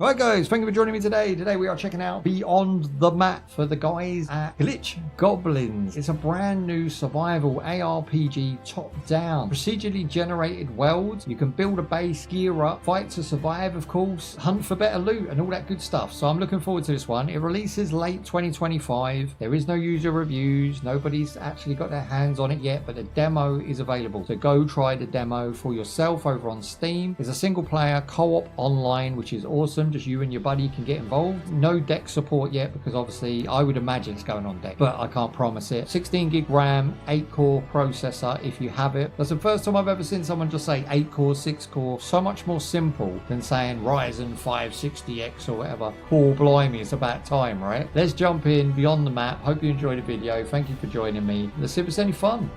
Right guys, thank you for joining me today. Today we are checking out Beyond the Map for the guys at Glitch Goblins. It's a brand new survival ARPG top-down, procedurally generated world. You can build a base, gear up, fight to survive of course, hunt for better loot and all that good stuff. So I'm looking forward to this one. It releases late 2025. There is no user reviews. Nobody's actually got their hands on it yet, but the demo is available. So go try the demo for yourself over on Steam. It's a single player co-op online, which is awesome. Just you and your buddy can get involved. No deck support yet because obviously I would imagine it's going on deck, but I can't promise it. 16 gig RAM, 8 core processor if you have it. That's the first time I've ever seen someone just say 8 core, 6 core. So much more simple than saying Ryzen 560X or whatever. Cool, blimey, it's about time, right? Let's jump in Beyond the Map. Hope you enjoyed the video. Thank you for joining me. Let's see if it's any fun.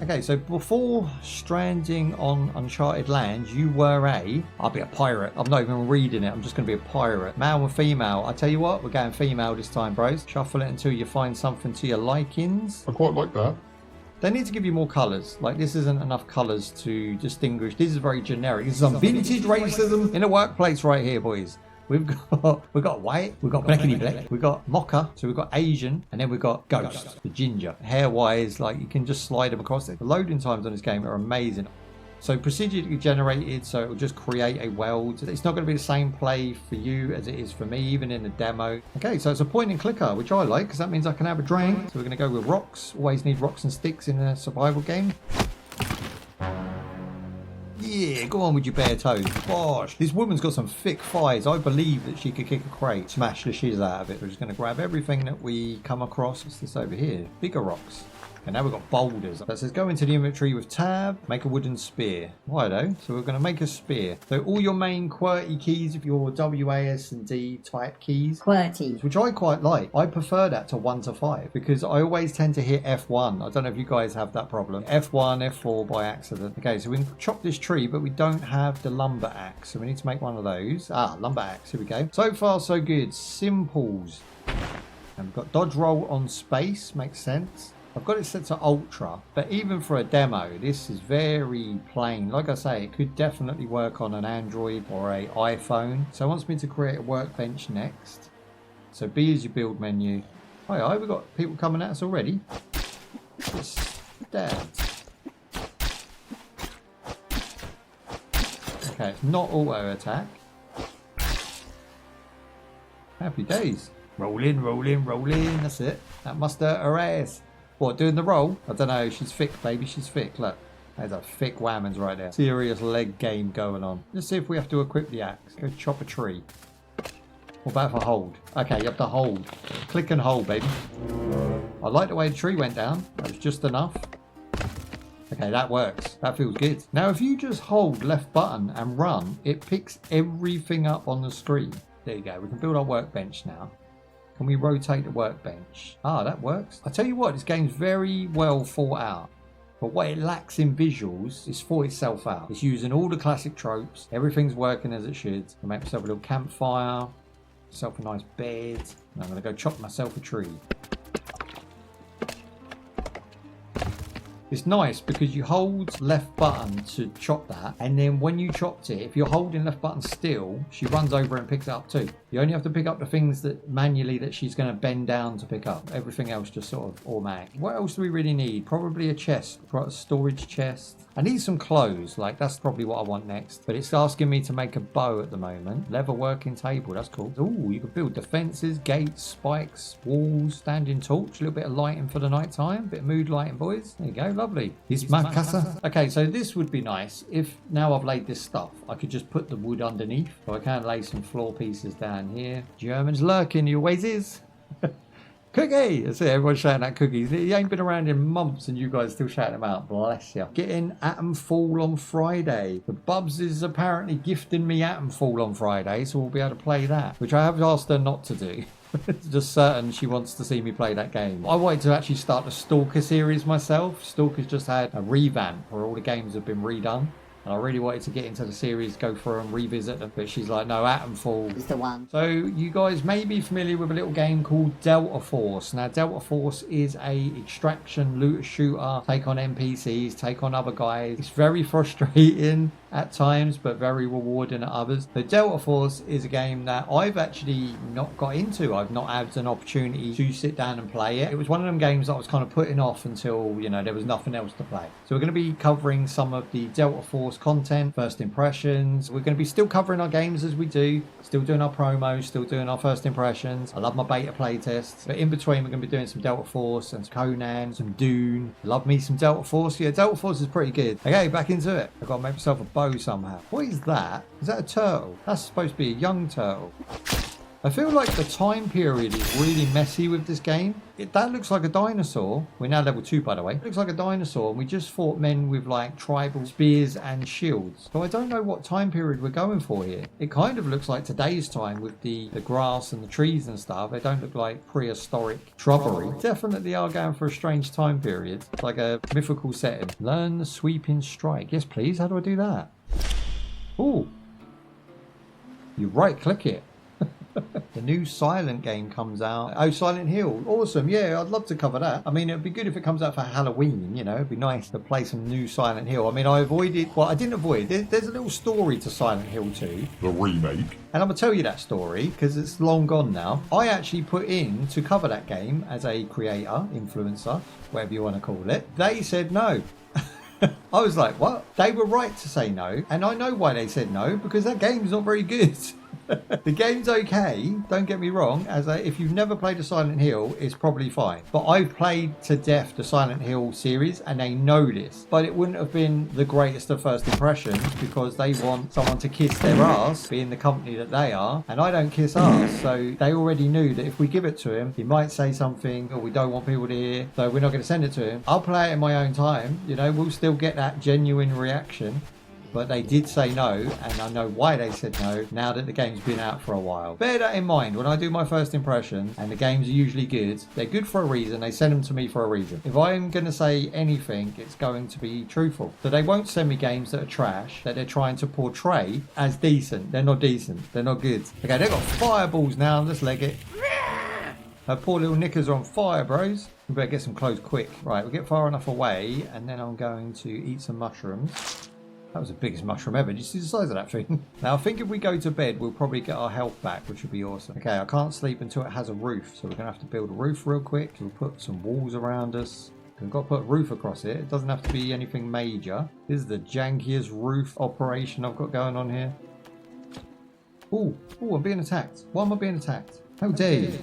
Okay, so before stranding on uncharted lands, you were I'll be a pirate. I'm not even reading it. I'm just going to be a pirate. Male and female. I tell you what, we're going female this time, bros. Shuffle it until you find something to your likings. I quite like that. They need to give you more colours. Like, this isn't enough colours to distinguish. This is very generic. This is some vintage racism in a workplace right here, boys. We've got white, we've got blackity black, we've got mocha, so we've got Asian, and then we've got ghost, the ginger. Hair wise, like you can just slide them across it. The loading times on this game are amazing. So procedurally generated, so it will just create a world. It's not going to be the same play for you as it is for me, even in the demo. Okay, so it's a point and clicker, which I like because that means I can have a drink. So we're going to go with rocks. Always need rocks and sticks in a survival game. Yeah, go on with your bare toes. Gosh, this woman's got some thick thighs. I believe that she could kick a crate, smash the shiz out of it. We're just going to grab everything that we come across. What's this over here? Bigger rocks. And now we've got boulders. That says go into the inventory with tab, make a wooden spear. Why though? So we're going to make a spear. So all your main QWERTY keys, if your WASD type keys. QWERTY. Which I quite like. I prefer that to 1 to 5 because I always tend to hit F1. I don't know if you guys have that problem. F1, F4 by accident. Okay, so we can chop this tree, but we don't have the lumber axe. So we need to make one of those. Ah, lumber axe. Here we go. So far, so good. Simples. And we've got dodge roll on space. Makes sense. I've got it set to ultra, but even for a demo, this is very plain. Like I say, it could definitely work on an Android or a iPhone. So it wants me to create a workbench next. So B is your build menu. Hi, we've got people coming at us already. Just stabbed. Okay, it's not auto attack. Happy days. Roll in, roll in, roll in. That's it. That must hurt her ass. What, doing the roll? I don't know. She's thick, baby. She's thick. Look. There's a thick whammons right there. Serious leg game going on. Let's see if we have to equip the axe. Go chop a tree. What about for hold? Okay, you have to hold. Click and hold, baby. I like the way the tree went down. That was just enough. Okay, that works. That feels good. Now, if you just hold left button and run, it picks everything up on the screen. There you go. We can build our workbench now. Can we rotate the workbench? Ah, that works. I tell you what, this game's very well thought out. But what it lacks in visuals is thought itself out. It's using all the classic tropes. Everything's working as it should. I make myself a little campfire. Myself a nice bed. And I'm going to go chop myself a tree. It's nice because you hold left button to chop that, and then when you chopped it, if you're holding left button still, she runs over and picks it up too. You only have to pick up the things that manually that she's going to bend down to pick up. Everything else just sort of automatic. What else do we really need? Probably a chest, a storage chest. I need some clothes, like that's probably what I want next. But it's asking me to make a bow at the moment. Leather working table, that's cool. Ooh, you can build defenses, gates, spikes, walls, standing torch, a little bit of lighting for the night time. Bit of mood lighting, boys. There you go, lovely. It's my casa. Okay, so this would be nice if now I've laid this stuff, I could just put the wood underneath. So I can lay some floor pieces down here. Germans lurking, you always is. Cookie! That's it, everyone's shouting out cookies. He ain't been around in months and you guys still shouting them out. Bless you. Getting Atomfall on Friday. The Bubs is apparently gifting me Atomfall on Friday, so we'll be able to play that, which I have asked her not to do. It's just certain she wants to see me play that game. I wanted to actually start the Stalker series myself. Stalker's just had a revamp where all the games have been redone. and I really wanted to get into the series, go through and revisit them, but she's like, no, Atomfall It's the one. So you guys may be familiar with a little game called Delta Force. Now Delta Force is a extraction looter shooter, take on NPCs, take on other guys. It's very frustrating at times, but very rewarding at others. The Delta Force is a game that I've actually not got into. I've not had an opportunity to sit down and play it. It was one of them games that I was kind of putting off until, you know, there was nothing else to play. So we're going to be covering some of the Delta Force content, first impressions. We're going to be still covering our games as we do, still doing our promos, still doing our first impressions. I love my beta playtests, but in between we're going to be doing some Delta Force and some Conan, some Dune. Love me some Delta Force. Yeah, Delta Force is pretty good. Okay, back into it. I've got to make myself a bow somehow. What is that? Is that a turtle? That's supposed to be a young turtle. I feel like the time period is really messy with this game. That looks like a dinosaur. We're now level 2, by the way. It looks like a dinosaur, and we just fought men with like tribal spears and shields. So I don't know what time period we're going for here. It kind of looks like today's time with the grass and the trees and stuff. They don't look like prehistoric shrubbery. Definitely are going for a strange time period. It's like a mythical setting. Learn the sweeping strike. Yes, please. How do I do that? Ooh. You right click it. The new Silent game comes out. Oh, Silent Hill. Awesome. Yeah, I'd love to cover that. I mean, it'd be good if it comes out for Halloween, you know. It'd be nice to play some new Silent Hill. I mean, I avoided... Well, I didn't avoid. There's a little story to Silent Hill 2. The remake. And I'm going to tell you that story because it's long gone now. I actually put in to cover that game as a creator, influencer, whatever you want to call it. They said no. I was like, what? They were right to say no. And I know why they said no, because that game's not very good. The game's okay, don't get me wrong. If you've never played a Silent Hill, it's probably fine. But I've played to death the Silent Hill series, and they know this. But it wouldn't have been the greatest of first impressions because they want someone to kiss their ass, being the company that they are. And I don't kiss ass, so they already knew that if we give it to him, he might say something or we don't want people to hear, so we're not going to send it to him. I'll play it in my own time, you know, we'll still get that genuine reaction. But they did say no, and I know why they said no now that the game's been out for a while. Bear that in mind when I do my first impression, and the games are usually good. They're good for a reason. They send them to me for a reason. If I'm going to say anything, it's going to be truthful. So they won't send me games that are trash, that they're trying to portray as decent. They're not decent. They're not good. Okay, they've got fireballs now. Let's leg it. Her poor little knickers are on fire, bros. We better get some clothes quick. Right, we'll get far enough away, and then I'm going to eat some mushrooms. That was the biggest mushroom ever. Did you see the size of that thing? Now, I think if we go to bed, we'll probably get our health back, which would be awesome. Okay, I can't sleep until it has a roof, so we're going to have to build a roof real quick. We'll put some walls around us. We've got to put a roof across it. It doesn't have to be anything major. This is the jankiest roof operation I've got going on here. Oh, I'm being attacked. Why am I being attacked? How dare you?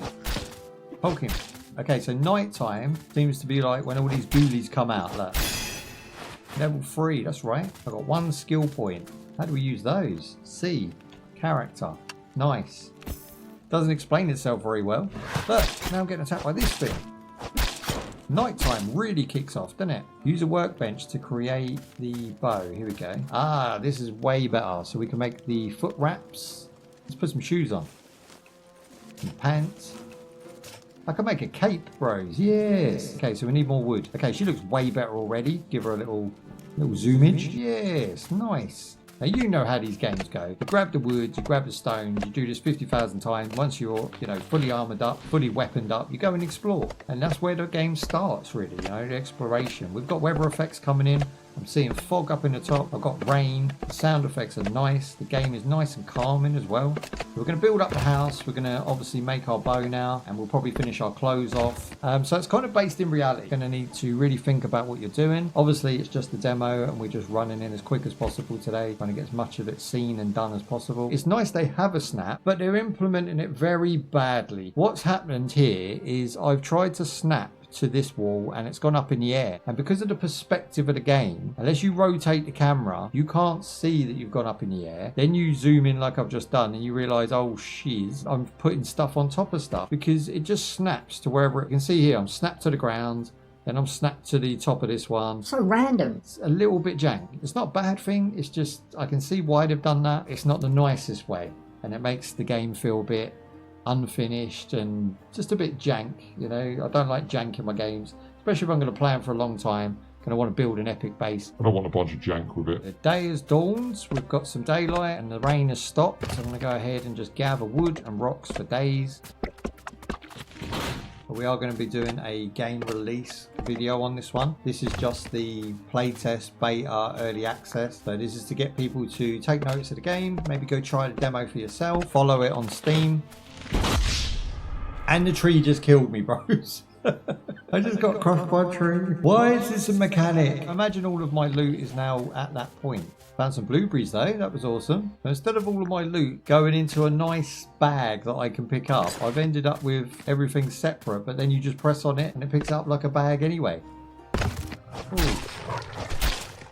Poke him. Okay, so nighttime seems to be like when all these ghoulies come out. Look. Level 3, that's right. I've got 1 skill point. How do we use those? C. Character. Nice. Doesn't explain itself very well. But now I'm getting attacked by this thing. Nighttime really kicks off, doesn't it? Use a workbench to create the bow. Here we go. Ah, this is way better. So we can make the foot wraps. Let's put some shoes on. Some pants. I can make a cape, bros. Yes. Okay, so we need more wood. Okay, she looks way better already. Give her a little zoomage. Yes, nice. Now, you know how these games go. You grab the wood, you grab the stone, you do this 50,000 times. Once you're, fully armored up, fully weaponed up, you go and explore. And that's where the game starts, really, the exploration. We've got weather effects coming in. I'm seeing fog up in the top. I've got rain. The sound effects are nice. The game is nice and calming as well. We're going to build up the house. We're going to obviously make our bow now, and we'll probably finish our clothes off. So it's kind of based in reality. You're going to need to really think about what you're doing. Obviously, it's just a demo, and we're just running in as quick as possible today, trying to get as much of it seen and done as possible. It's nice they have a snap, but they're implementing it very badly. What's happened here is I've tried to snap to this wall and it's gone up in the air, and because of the perspective of the game, unless you rotate the camera, you can't see that you've gone up in the air. Then you zoom in like I've just done and you realize, oh shiz, I'm putting stuff on top of stuff, because it just snaps to wherever. You can see here I'm snapped to the ground, then I'm snapped to the top of this one. So random. It's a little bit jank. It's not a bad thing, it's just I can see why they've done that. It's not the nicest way, and it makes the game feel a bit unfinished and just a bit jank. I don't like jank in my games, especially if I'm going to play them for a long time. Gonna want to build an epic base. I don't want a bunch of jank with it. The day has dawned. We've got some daylight and the rain has stopped. So I'm gonna go ahead and just gather wood and rocks for days. But we are going to be doing a game release video on this one. This is just the playtest beta early access. So this is to get people to take notice of the game, maybe go try the demo for yourself, follow it on Steam. And the tree just killed me, bros. I just got crushed by a tree. Why is this a mechanic? Imagine all of my loot is now at that point. Found some blueberries though, that was awesome. So instead of all of my loot going into a nice bag that I can pick up, I've ended up with everything separate, but then you just press on it and it picks it up like a bag anyway. Ooh.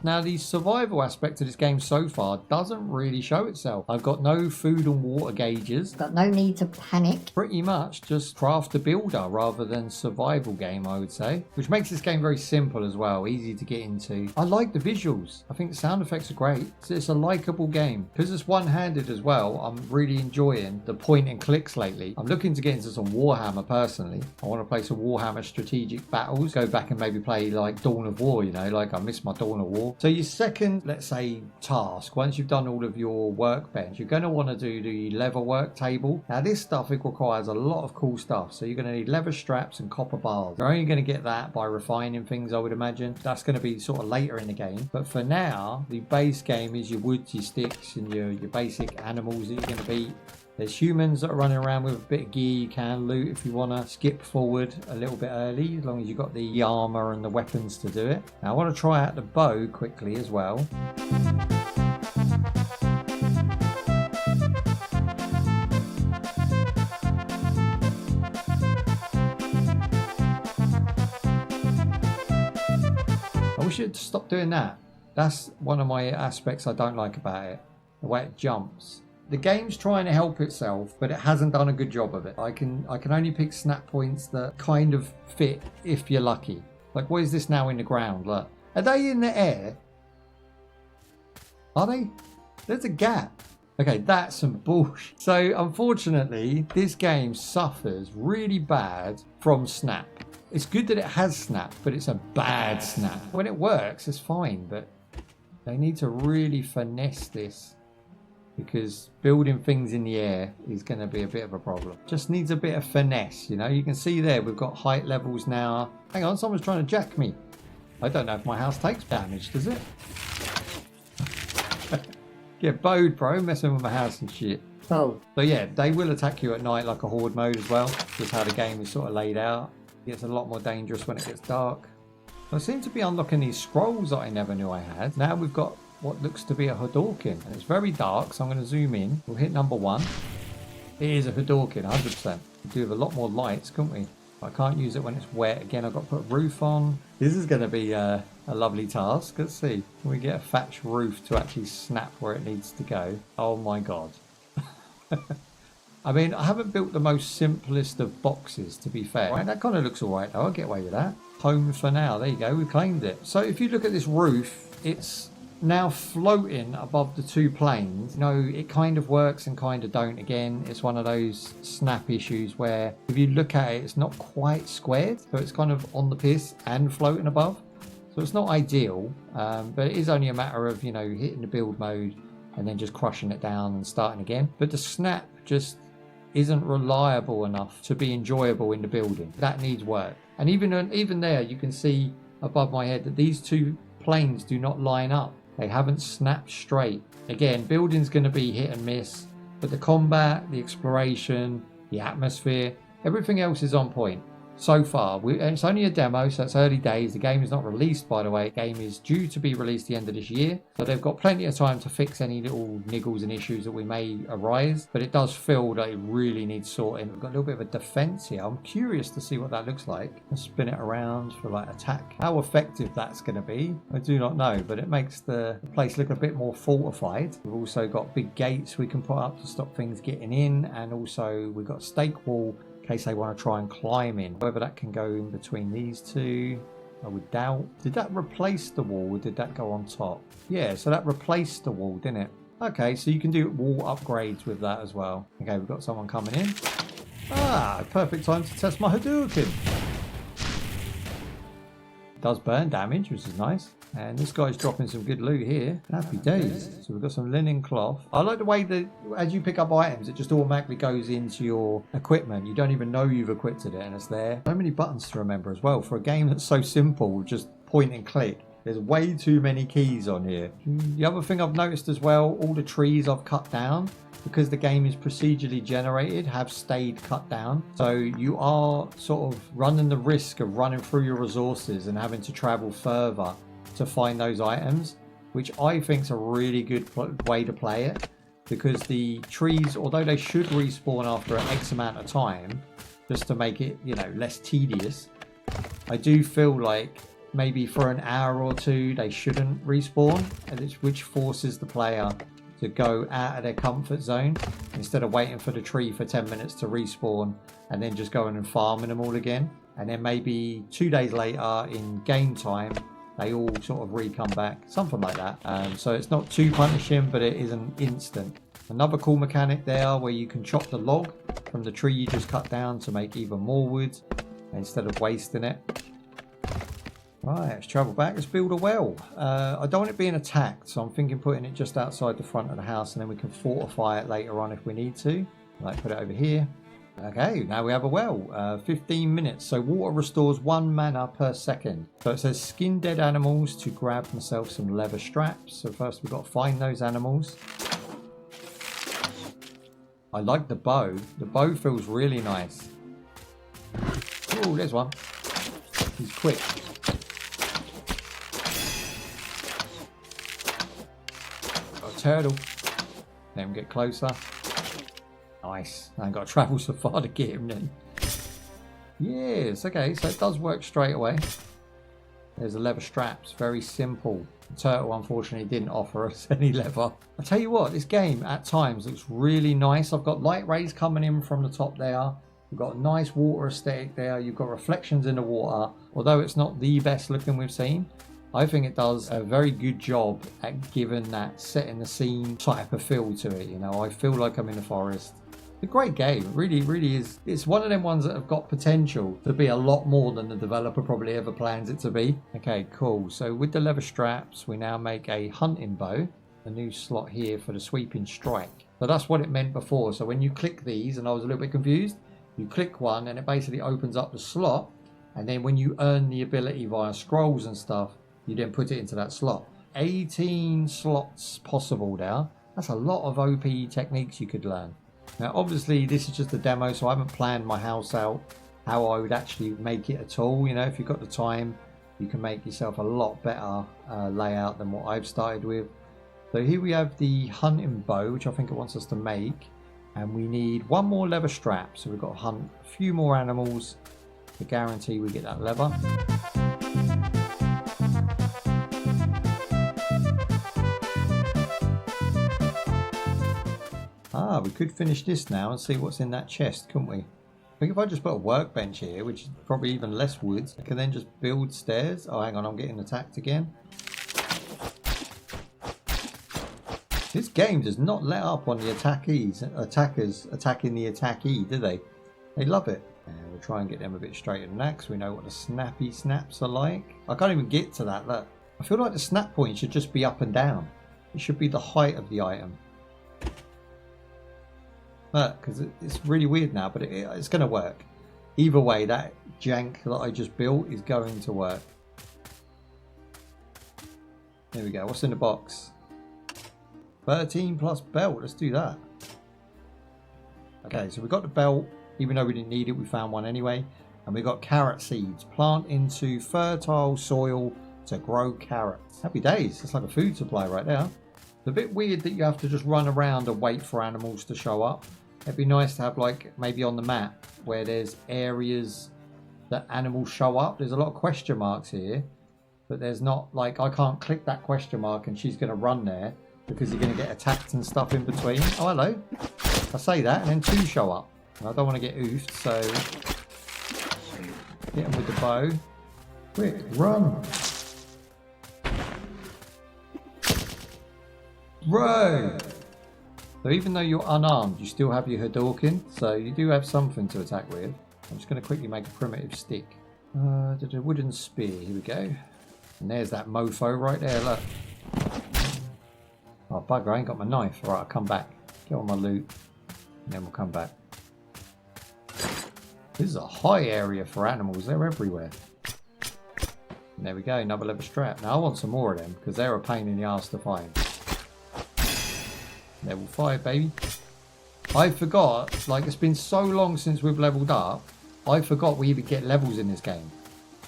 Now the survival aspect of this game so far doesn't really show itself. I've got no food and water gauges. Got no need to panic. Pretty much just craft a builder rather than survival game, I would say. Which makes this game very simple as well, easy to get into. I like the visuals. I think the sound effects are great. It's a likeable game. Because it's one-handed as well, I'm really enjoying the point and clicks lately. I'm looking to get into some Warhammer personally. I want to play some Warhammer strategic battles. Go back and maybe play like Dawn of War, you know, like I miss my Dawn of War. So your second, let's say, task, once you've done all of your workbench, you're going to want to do the leather work table. Now this stuff, it requires a lot of cool stuff. So you're going to need leather straps and copper bars. You're only going to get that by refining things, I would imagine. That's going to be sort of later in the game. But for now, the base game is your wood, your sticks, and your basic animals that you're going to beat. There's humans that are running around with a bit of gear you can loot if you want to skip forward a little bit early, as long as you've got the armor and the weapons to do it. Now I want to try out the bow quickly as well. I wish it'd stop doing that. That's one of my aspects I don't like about it, the way it jumps. The game's trying to help itself, but it hasn't done a good job of it. I can only pick snap points that kind of fit if you're lucky. Like, what is this now in the ground? Look, are they in the air? Are they? There's a gap. Okay, that's some bullshit. So, unfortunately, this game suffers really bad from snap. It's good that it has snap, but it's a bad snap. When it works, it's fine, but they need to really finesse this, because building things in the air is going to be a bit of a problem. Just needs a bit of finesse, you know. You can see there we've got height levels now. Hang on, someone's trying to jack me. I don't know if my house takes damage, does it? Get bowed, bro, messing with my house and shit. Oh. So yeah, they will attack you at night like a horde mode as well. Just how the game is sort of laid out. It gets a lot more dangerous when it gets dark. I seem to be unlocking these scrolls that I never knew I had. Now we've got what looks to be a Hadorkin, and it's very dark, so I'm going to zoom in. We'll hit number 1. It is a Hadorkin, 100%. We do have a lot more lights, couldn't we? I can't use it when it's wet. Again, I've got to put a roof on. This is going to be a lovely task. Let's see. Can we get a thatch roof to actually snap where it needs to go? Oh my god. I mean, I haven't built the most simplest of boxes, to be fair. Right, that kind of looks alright though. I'll get away with that. Home for now. There you go. We claimed it. So if you look at this roof, it's now floating above the two planes. You know, it kind of works and kind of don't. Again, it's one of those snap issues where if you look at it, it's not quite squared, so it's kind of on the piss and floating above, so it's not ideal, but it is only a matter of, you know, hitting the build mode and then just crushing it down and starting again. But the snap just isn't reliable enough to be enjoyable in the building. That needs work. And even there, you can see above my head that these two planes do not line up. They haven't snapped straight. Again, building's going to be hit and miss, but the combat, the exploration, the atmosphere, everything else is on point. So far, and it's only a demo, so it's early days. The game is not released, by the way. The game is due to be released the end of this year, so they've got plenty of time to fix any little niggles and issues that we may arise, but it does feel that it really needs sorting. We've got a little bit of a defense here. I'm curious to see what that looks like. Let's spin it around for like attack. How effective that's going to be, I do not know, but it makes the place look a bit more fortified. We've also got big gates we can put up to stop things getting in, and also we've got stake wall in case they want to try and climb in. Whether that can go in between these two, I would doubt. Did that replace the wall or did that go on top? Yeah, so that replaced the wall, didn't it? Okay, so you can do wall upgrades with that as well. Okay, we've got someone coming in. Ah, perfect time to test my Hadouken. Does burn damage, which is nice. And this guy's dropping some good loot here. Happy days. So we've got some linen cloth. I like the way that as you pick up items, it just automatically goes into your equipment. You don't even know you've equipped it and it's there. So many buttons to remember as well. For a game that's so simple, just point and click. There's way too many keys on here. The other thing I've noticed as well, all the trees I've cut down, because the game is procedurally generated, have stayed cut down. So you are sort of running the risk of running through your resources and having to travel further to find those items, which I think is a really good way to play it, because the trees, although they should respawn after an X amount of time, just to make it, you know, less tedious, I do feel like maybe for an hour or two they shouldn't respawn, which forces the player to go out of their comfort zone instead of waiting for the tree for 10 minutes to respawn and then just going and farming them all again. And then maybe 2 days later in game time, they all sort of re-come back, something like that. So it's not too punishing, but it isn't instant. Another cool mechanic there where you can chop the log from the tree you just cut down to make even more wood instead of wasting it. Right, let's travel back. Let's build a well. I don't want it being attacked, so I'm thinking putting it just outside the front of the house, and then we can fortify it later on if we need to. Like, put it over here. Okay, now we have a well. 15 minutes. So water restores 1 mana per second. So it says skin dead animals to grab myself some leather straps. So first we've got to find those animals. I like the bow. The bow feels really nice. Oh, there's one. He's quick. Got a turtle. Let him get closer. Nice. I ain't got to travel so far to get him then. Yes, okay, so it does work straight away. There's the leather straps, very simple. The turtle unfortunately didn't offer us any leather. I tell you what, this game at times looks really nice. I've got light rays coming in from the top there. You've got a nice water aesthetic there. You've got reflections in the water. Although it's not the best looking we've seen, I think it does a very good job at giving that setting the scene type of feel to it. You know, I feel like I'm in the forest. It's a great game. It really, really is. It's one of them ones that have got potential to be a lot more than the developer probably ever plans it to be. Okay, cool. So with the leather straps, we now make a hunting bow. A new slot here for the sweeping strike. So that's what it meant before. So when you click these, and I was a little bit confused, you click one and it basically opens up the slot. And then when you earn the ability via scrolls and stuff, you then put it into that slot. 18 slots possible now. That's a lot of OP techniques you could learn. Now obviously this is just a demo, so I haven't planned my house out how I would actually make it at all. You know, if you've got the time, you can make yourself a lot better layout than what I've started with. So here we have the hunting bow, which I think it wants us to make, and we need 1 more leather strap, so we've got to hunt a few more animals to guarantee we get that leather. Ah, we could finish this now and see what's in that chest, couldn't we? I think if I just put a workbench here, which is probably even less wood, I can then just build stairs. Oh, hang on, I'm getting attacked again. This game does not let up on the attackers attacking the attackee, do they? They love it. And we'll try and get them a bit straighter than that, because we know what the snappy snaps are like. I can't even get to that, look. I feel like the snap point should just be up and down. It should be the height of the item. Look, because it's really weird now, but it's going to work. Either way, that jank that I just built is going to work. There we go. What's in the box? 13 plus belt. Let's do that. Okay, so we got the belt. Even though we didn't need it, we found one anyway. And we got carrot seeds. Plant into fertile soil to grow carrots. Happy days. It's like a food supply right there. It's a bit weird that you have to just run around and wait for animals to show up. It'd be nice to have, like, maybe on the map where there's areas that animals show up. There's a lot of question marks here, but there's not, like, I can't click that question mark and she's going to run there because you're going to get attacked and stuff in between. Oh, hello. I say that and then 2 show up. And I don't want to get oofed, so hit them with the bow. Quick, run. Bro! So even though you're unarmed, you still have your Hadouken, so you do have something to attack with. I'm just going to quickly make a primitive stick. The wooden spear, here we go. And there's that mofo right there, look. Oh bugger, I ain't got my knife. Alright, I'll come back. Get all my loot. And then we'll come back. This is a high area for animals, they're everywhere. And there we go, another leather strap. Now I want some more of them, because they're a pain in the arse to find. Level 5, baby. I forgot, like it's been so long since we've leveled up, I forgot we even get levels in this game.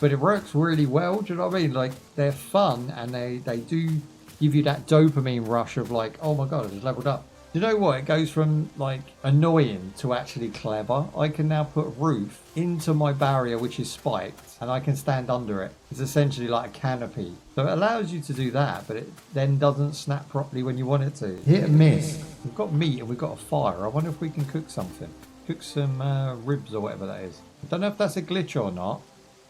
But it works really well, do you know what I mean? Like, they're fun, and they do give you that dopamine rush of like, oh my god, I just leveled up. Do you know what? It goes from like annoying to actually clever. I can now put roof into my barrier, which is spiked, and I can stand under it. It's essentially like a canopy. So it allows you to do that, but it then doesn't snap properly when you want it to. Hit and miss. We've got meat and we've got a fire. I wonder if we can cook something. Cook some ribs or whatever that is. I don't know if that's a glitch or not,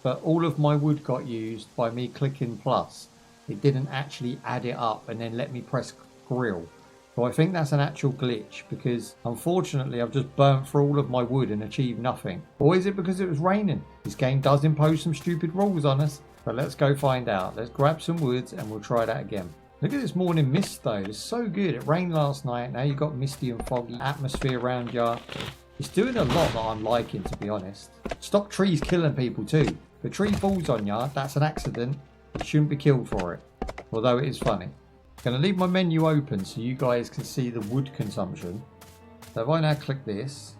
but all of my wood got used by me clicking plus. It didn't actually add it up and then let me press grill. So I think that's an actual glitch, because unfortunately I've just burnt through all of my wood and achieved nothing. Or is it because it was raining? This game does impose some stupid rules on us. But let's go find out. Let's grab some woods and we'll try that again. Look at this morning mist though. It's so good. It rained last night. Now you've got misty and foggy atmosphere around you. It's doing a lot that I'm liking, to be honest. Stop trees killing people too. If a tree falls on you, that's an accident. You shouldn't be killed for it. Although it is funny. I'm going to leave my menu open so you guys can see the wood consumption. So if I now click this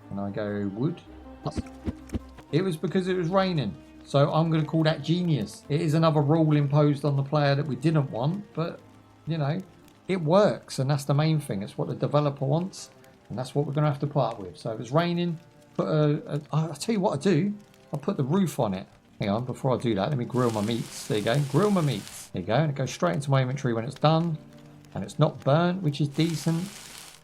and I go wood, it was because it was raining. So I'm going to call that genius. It is another rule imposed on the player that we didn't want, but you know, it works, and that's the main thing. It's what the developer wants, and that's what we're going to have to put up with. So if it's raining, put I'll tell you what I do. I'll put the roof on it. Hang on, before I do that, let me grill my meats. There you go, grill my meats. There you go, and it goes straight into my inventory when it's done. And it's not burnt, which is decent.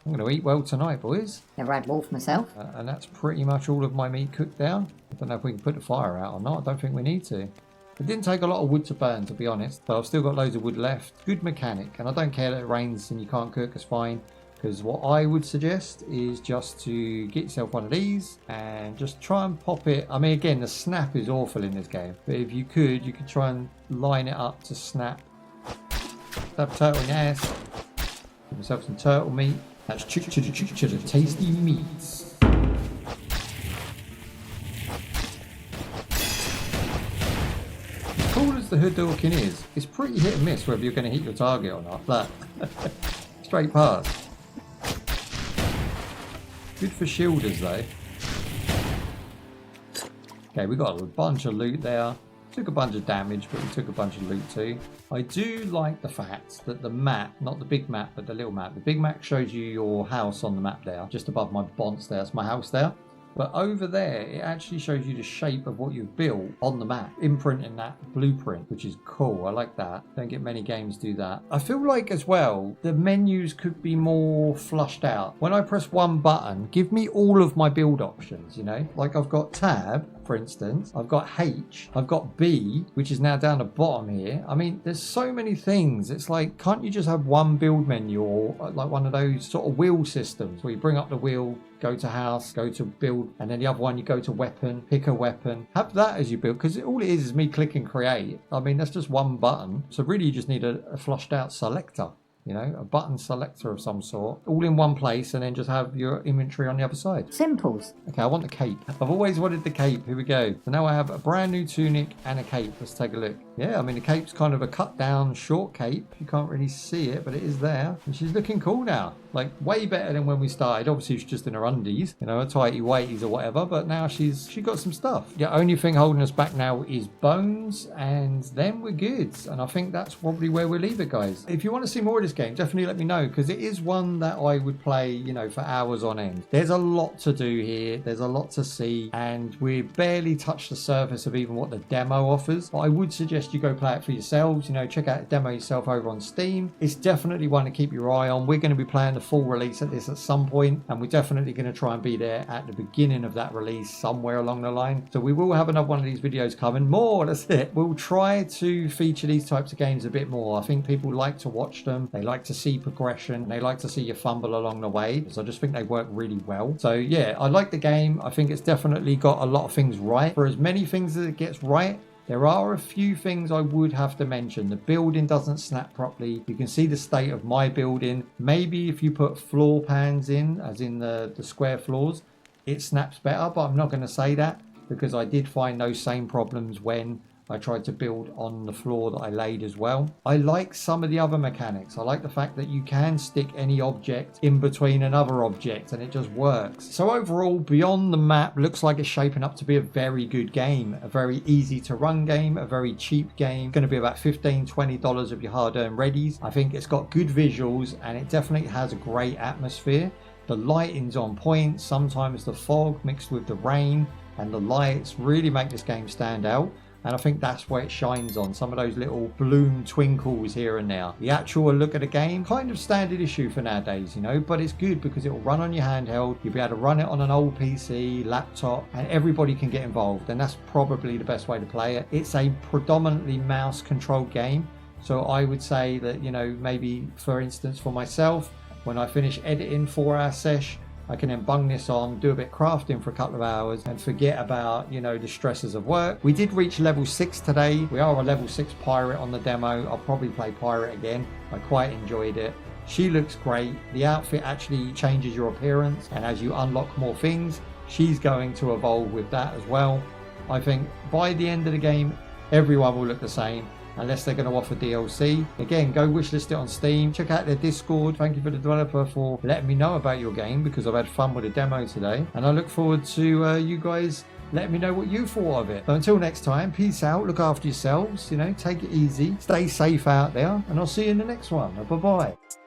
I'm going to eat well tonight, boys. Never had wolf myself. And that's pretty much all of my meat cooked down. I don't know if we can put the fire out or not. I don't think we need to. It didn't take a lot of wood to burn, to be honest. So I've still got loads of wood left. Good mechanic. And I don't care that it rains and you can't cook, it's fine. Because what I would suggest is just to get yourself one of these and just try and pop it. I mean, again, the snap is awful in this game. But if you could try and line it up to snap. Stab turtle in your ass. Give yourself some turtle meat. That's chitter tasty meats. As cool as the Hadouken is, it's pretty hit and miss whether you're going to hit your target or not. But straight past. Good for shielders though. Okay, we got a bunch of loot there. Took a bunch of damage, but we took a bunch of loot too. I do like the fact that the map, not the big map, but the little map. The big map shows you your house on the map there, just above my bonce there. That's my house there. But over there, it actually shows you the shape of what you've built on the map, imprinting that blueprint, which is cool. I like that. Don't get many games do that. I feel like as well, the menus could be more flushed out. When I press one button, give me all of my build options, you know? Like I've got tab, for instance. I've got H. I've got B, which is now down the bottom here. I mean, there's so many things. It's like, can't you just have one build menu, or like one of those sort of wheel systems where you bring up the wheel, go to house, go to build, and then the other one you go to weapon, pick a weapon. Have that as you build, because all it is me clicking create. I mean, that's just one button. So really you just need a flushed out selector. You know, a button selector of some sort, all in one place, and then just have your inventory on the other side. Simples. Okay, I want the cape. I've always wanted the cape. Here we go. So now I have a brand new tunic and a cape. Let's take a look. Yeah, I mean, the cape's kind of a cut down short cape. You can't really see it, but it is there. And she's looking cool now. Like, way better than when we started. Obviously, she's just in her undies, you know, her tighty whities or whatever, but now she got some stuff. The only thing holding us back now is bones, and then we're good. And I think that's probably where we'll leave it, guys. If you want to see more of this game, definitely let me know, because it is one that I would play, you know, for hours on end. There's a lot to do here. There's a lot to see, and we barely touched the surface of even what the demo offers. But I would suggest suggest you go play it for yourselves. You know, check out the demo yourself over on Steam. It's definitely one to keep your eye on. We're going to be playing the full release at this at some point, and we're definitely going to try and be there at the beginning of that release somewhere along the line. So we will have another one of these videos coming. More, that's it. We'll try to feature these types of games a bit more. I think people like to watch them. They like to see progression. They like to see you fumble along the way. So I just think they work really well. So yeah, I like the game. I think it's definitely got a lot of things right. For as many things as it gets right, there are a few things I would have to mention. The building doesn't snap properly. You can see the state of my building. Maybe if you put floor pans in, as in the square floors, it snaps better, but I'm not going to say that because I did find those same problems when I tried to build on the floor that I laid as well. I like some of the other mechanics. I like the fact that you can stick any object in between another object and it just works. So overall, Beyond the Map looks like it's shaping up to be a very good game, a very easy to run game, a very cheap game. It's going to be about $15-20 of your hard-earned readies. I think it's got good visuals and it definitely has a great atmosphere. The lighting's on point. Sometimes the fog mixed with the rain and the lights really make this game stand out. And I think that's where it shines on, some of those little bloom twinkles here and there. The actual look at the game, kind of standard issue for nowadays, you know, but it's good because it will run on your handheld. You'll be able to run it on an old PC, laptop, and everybody can get involved. And that's probably the best way to play it. It's a predominantly mouse controlled game. So I would say that, you know, maybe for instance for myself, when I finish editing 4-hour sesh, I can then bung this on, do a bit of crafting for a couple of hours and forget about, you know, the stresses of work. We did reach level 6 today. We are a level 6 pirate on the demo. I'll probably play pirate again. I quite enjoyed it. She looks great. The outfit actually changes your appearance, and as you unlock more things, she's going to evolve with that as well. I think by the end of the game, everyone will look the same, unless they're going to offer DLC. Again, go wishlist it on Steam. Check out their Discord. Thank you for the developer for letting me know about your game because I've had fun with the demo today. And I look forward to you guys letting me know what you thought of it. So until next time, peace out. Look after yourselves. You know, take it easy. Stay safe out there. And I'll see you in the next one. Bye-bye.